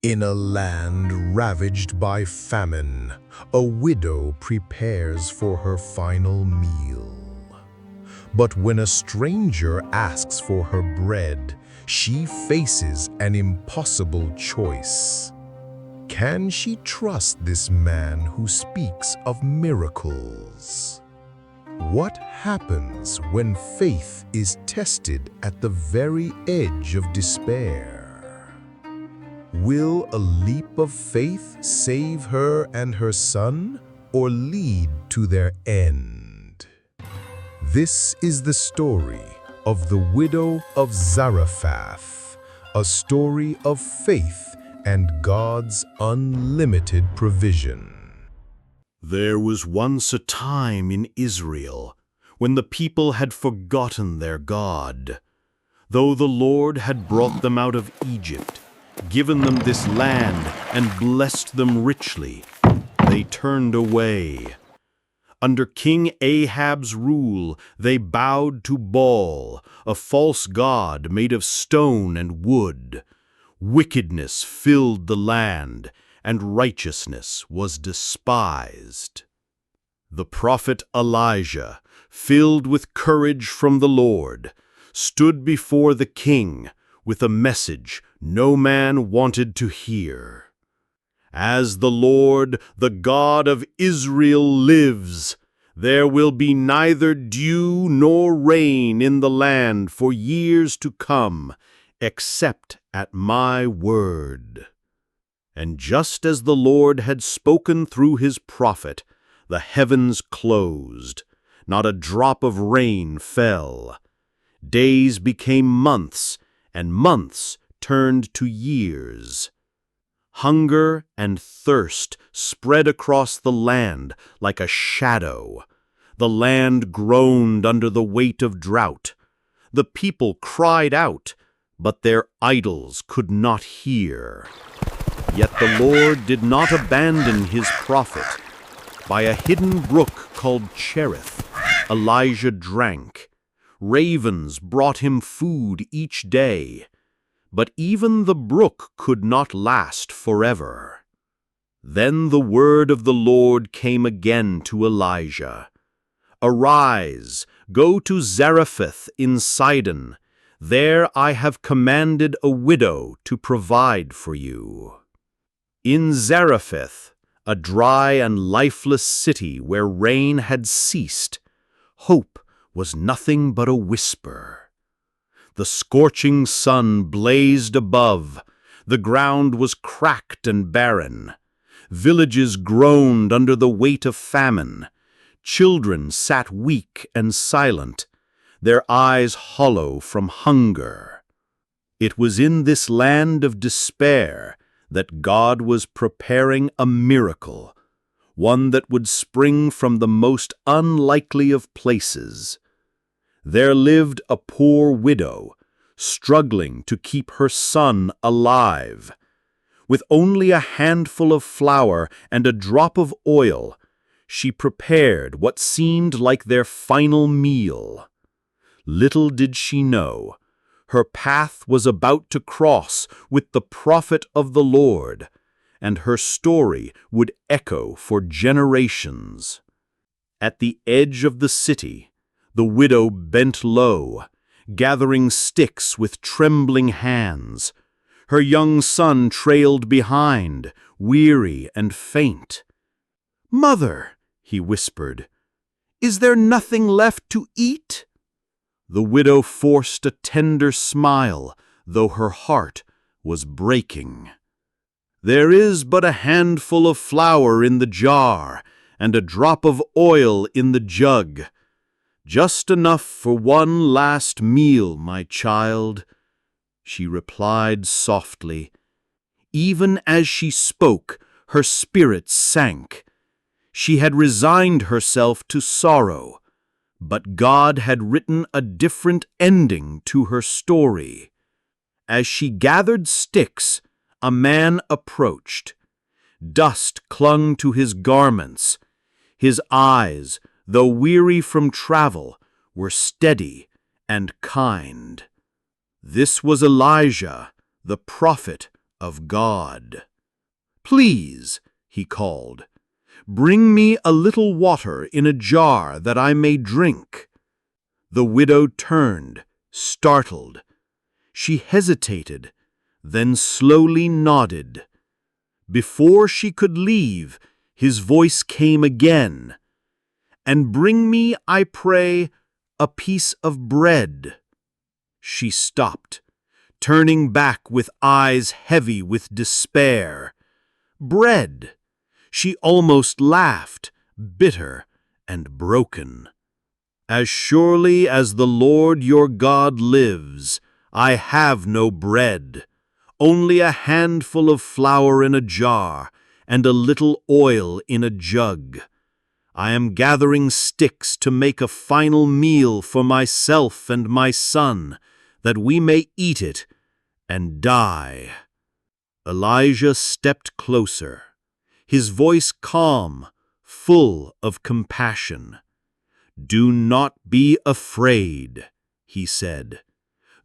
In a land ravaged by famine, a widow prepares for her final meal. But when a stranger asks for her bread, she faces an impossible choice. Can she trust this man who speaks of miracles? What happens when faith is tested at the very edge of despair? Will a leap of faith save her and her son, or lead to their end? This is the story of the widow of Zarephath, a story of faith and God's unlimited provision. There was once a time in Israel when the people had forgotten their God. Though the Lord had brought them out of Egypt, given them this land, and blessed them richly, they turned away. Under King Ahab's rule, they bowed to Baal, a false god made of stone and wood. Wickedness filled the land, and righteousness was despised. The prophet Elijah, filled with courage from the Lord, stood before the king with a message no man wanted to hear. As the Lord, the God of Israel, lives, there will be neither dew nor rain in the land for years to come, except at my word. And just as the Lord had spoken through his prophet, the heavens closed. Not a drop of rain fell. Days became months, and months turned to years. Hunger and thirst spread across the land like a shadow. The land groaned under the weight of drought. The people cried out, but their idols could not hear. Yet the Lord did not abandon his prophet. By a hidden brook called Cherith, Elijah drank. Ravens brought him food each day. But even the brook could not last forever. Then the word of the Lord came again to Elijah. Arise, go to Zarephath in Sidon. There I have commanded a widow to provide for you. In Zarephath, a dry and lifeless city where rain had ceased, hope was nothing but a whisper. The scorching sun blazed above. The ground was cracked and barren. Villages groaned under the weight of famine. Children sat weak and silent, their eyes hollow from hunger. It was in this land of despair that God was preparing a miracle, one that would spring from the most unlikely of places. There lived a poor widow, struggling to keep her son alive. With only a handful of flour and a drop of oil, she prepared what seemed like their final meal. Little did she know, her path was about to cross with the prophet of the Lord, and her story would echo for generations. At the edge of the city, the widow bent low, gathering sticks with trembling hands. Her young son trailed behind, weary and faint. "Mother," he whispered, "is there nothing left to eat?" The widow forced a tender smile, though her heart was breaking. "There is but a handful of flour in the jar, and a drop of oil in the jug. Just enough for one last meal, my child," she replied softly. Even as she spoke, her spirit sank. She had resigned herself to sorrow, but God had written a different ending to her story. As she gathered sticks, a man approached. Dust clung to his garments. His eyes, though weary from travel, were steady and kind. This was Elijah, the prophet of God. "Please," he called, "bring me a little water in a jar that I may drink." The widow turned, startled. She hesitated, then slowly nodded. Before she could leave, his voice came again. "And bring me, I pray, a piece of bread." She stopped, turning back with eyes heavy with despair. Bread! She almost laughed, bitter and broken. "As surely as the Lord your God lives, I have no bread, only a handful of flour in a jar and a little oil in a jug. I am gathering sticks to make a final meal for myself and my son, that we may eat it and die." Elijah stepped closer, his voice calm, full of compassion. "Do not be afraid," he said.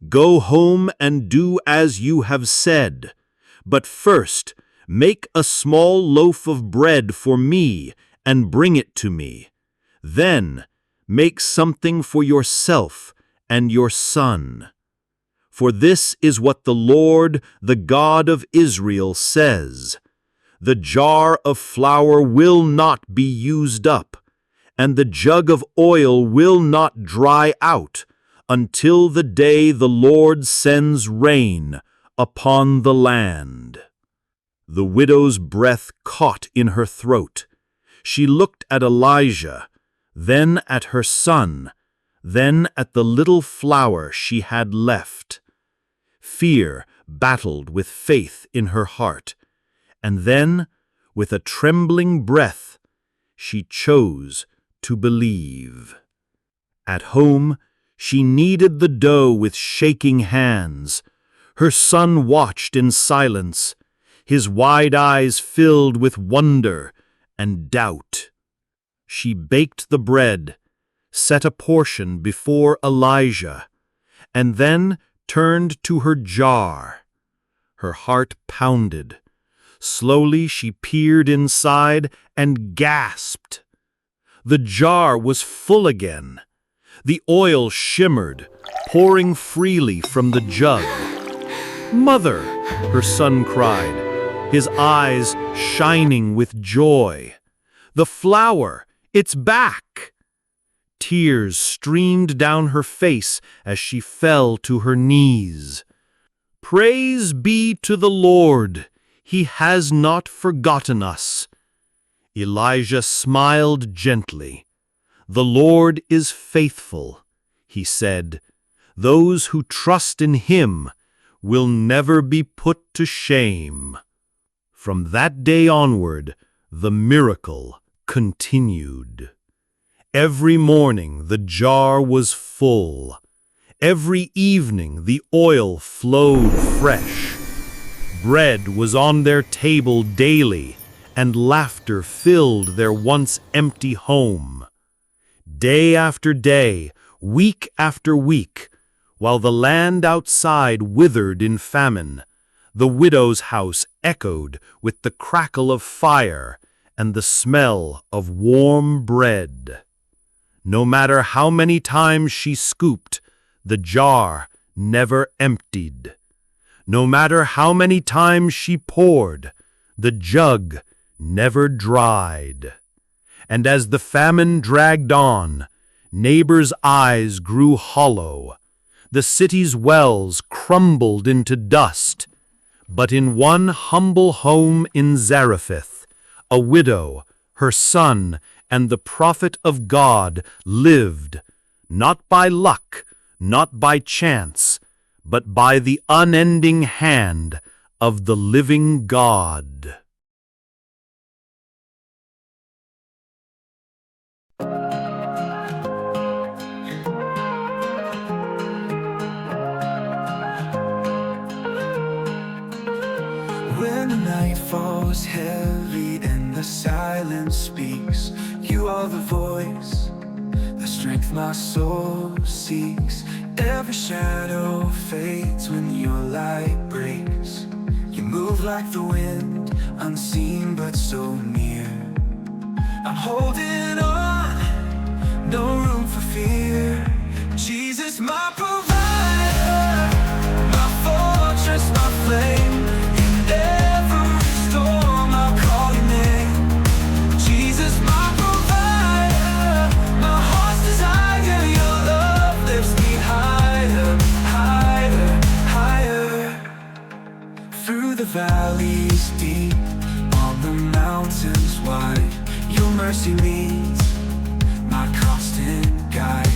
"Go home and do as you have said. But first, make a small loaf of bread for me and bring it to me. Then, make something for yourself and your son. For this is what the Lord, the God of Israel, says: the jar of flour will not be used up, and the jug of oil will not dry out, until the day the Lord sends rain upon the land." The widow's breath caught in her throat. She looked at Elijah, then at her son, then at the little flour she had left. Fear battled with faith in her heart, and then, with a trembling breath, she chose to believe. At home, she kneaded the dough with shaking hands. Her son watched in silence, his wide eyes filled with wonder and doubt. She baked the bread, set a portion before Elijah, and then turned to her jar. Her heart pounded. Slowly she peered inside and gasped. The jar was full again. The oil shimmered, pouring freely from the jug. "Mother," her son cried, his eyes shining with joy. "The flour, it's back!" Tears streamed down her face as she fell to her knees. "Praise be to the Lord! He has not forgotten us." Elijah smiled gently. "The Lord is faithful," he said. "Those who trust in him will never be put to shame." From that day onward, the miracle continued. Every morning the jar was full. Every evening the oil flowed fresh. Bread was on their table daily, and laughter filled their once empty home. Day after day, week after week, while the land outside withered in famine, the widow's house echoed with the crackle of fire and the smell of warm bread. No matter how many times she scooped, the jar never emptied. No matter how many times she poured, the jug never dried. And as the famine dragged on, neighbors' eyes grew hollow. The city's wells crumbled into dust. But in one humble home in Zarephath, a widow, her son, and the prophet of God lived, not by luck, not by chance, but by the unending hand of the living God. When the night falls heavy and the silence speaks, you are the voice, the strength my soul seeks. Every shadow fades when your light breaks, You move like the wind, unseen but so near. I'm holding on, no room for fear. Jesus, my provider, my fortress, my flame. In every storm I'll call your name. Jesus, my provider, my heart's desire. Your love lifts me higher, higher, higher. Through the valleys deep, on the mountains wide, your mercy leads, my constant guide.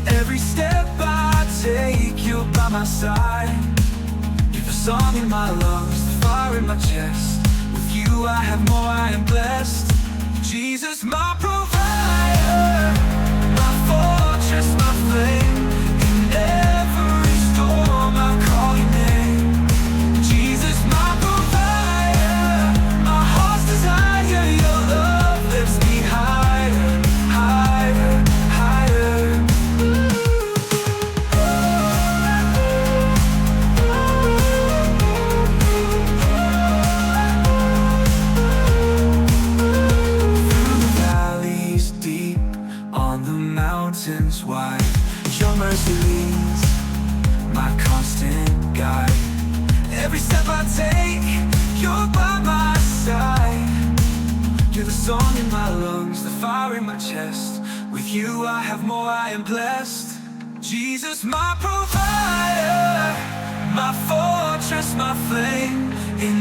Every step I take, you're by my side. You're the song in my lungs, the fire in my chest. With you I have more, I am blessed. Jesus, my provider, my fortress, my flame. In every storm I call your name. Jesus, my provider, my heart's desire. Your love lifts me higher, higher, higher. Through the valleys deep, on the mountains wide, your mercy leads, my constant guide. Every step I take, you're by my side. You're the song in my lungs, the fire in my chest. With you I have more, I am blessed. Jesus, my provider, my fortress, my flame. In